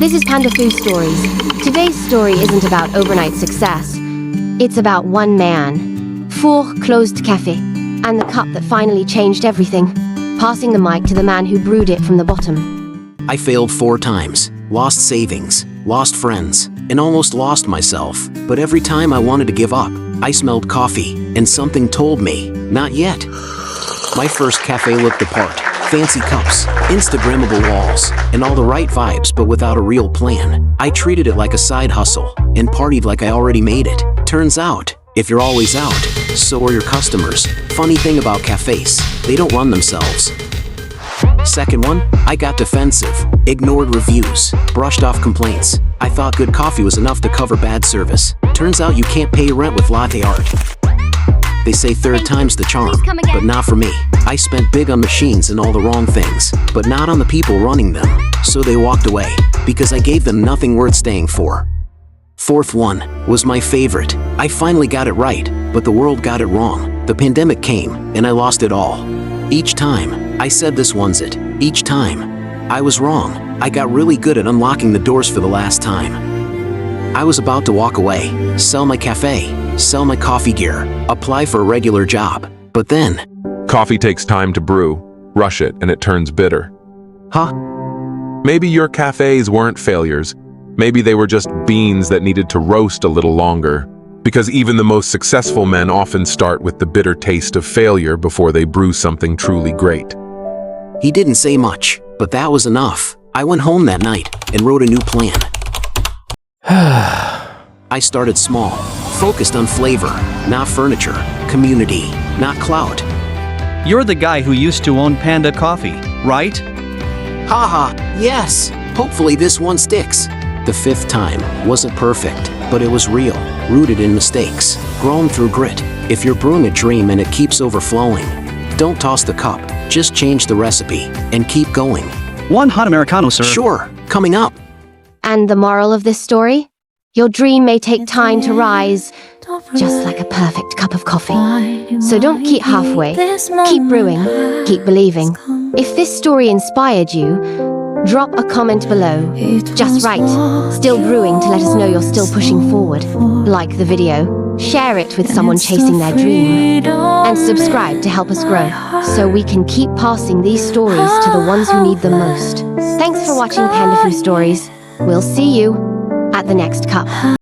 This is Panda Fu Stories. Today's story isn't about overnight success. It's about one man, Four Closed Cafe, and the cup that finally changed everything, passing the mic to the man who brewed it from the bottom. I failed 4 times, lost savings, lost friends, and almost lost myself. But every time I wanted to give up, I smelled coffee, and something told me, not yet. My first cafe looked the part. Fancy cups, Instagrammable walls, and all the right vibes but without a real plan. I treated it like a side hustle, and partied like I already made it. Turns out, if you're always out, so are your customers. Funny thing about cafes, they don't run themselves. Second one, I got defensive, ignored reviews, brushed off complaints. I thought good coffee was enough to cover bad service. Turns out you can't pay rent with latte art. They say third time's the charm, but not for me. I spent big on machines and all the wrong things, but not on the people running them. So they walked away, because I gave them nothing worth staying for. Fourth one was my favorite. I finally got it right, but the world got it wrong. The pandemic came, and I lost it all. Each time, I said this one's it. Each time, I was wrong. I got really good at unlocking the doors for the last time. I was about to walk away, sell my cafe, sell my coffee gear, apply for a regular job. But then, Coffee takes time to brew. Rush it and it turns bitter. huh? Maybe your cafes weren't failures. Maybe they were just beans that needed to roast a little longer. Because even the most successful men often start with the bitter taste of failure before they brew something truly great. He didn't say much, but that was enough. I went home that night and wrote a new plan. I started small, focused on flavor, not furniture, community, not clout. You're the guy who used to own Panda Coffee, right? Haha, yes! Hopefully this one sticks. The 5th time wasn't perfect, but it was real, rooted in mistakes, grown through grit. If you're brewing a dream and it keeps overflowing, don't toss the cup, just change the recipe, and keep going. One hot Americano, sir. Sure, coming up. And the moral of this story? Your dream may take time to rise, just like a perfect cup of coffee. So don't keep halfway. Keep brewing. Keep believing. If this story inspired you, drop a comment below. Just write, "Still brewing," to let us know you're still pushing forward. Like the video, share it with someone chasing their dream, and subscribe to help us grow, so we can keep passing these stories to the ones who need them most. Thanks for watching Panda Fu Stories. We'll see you at the next cup.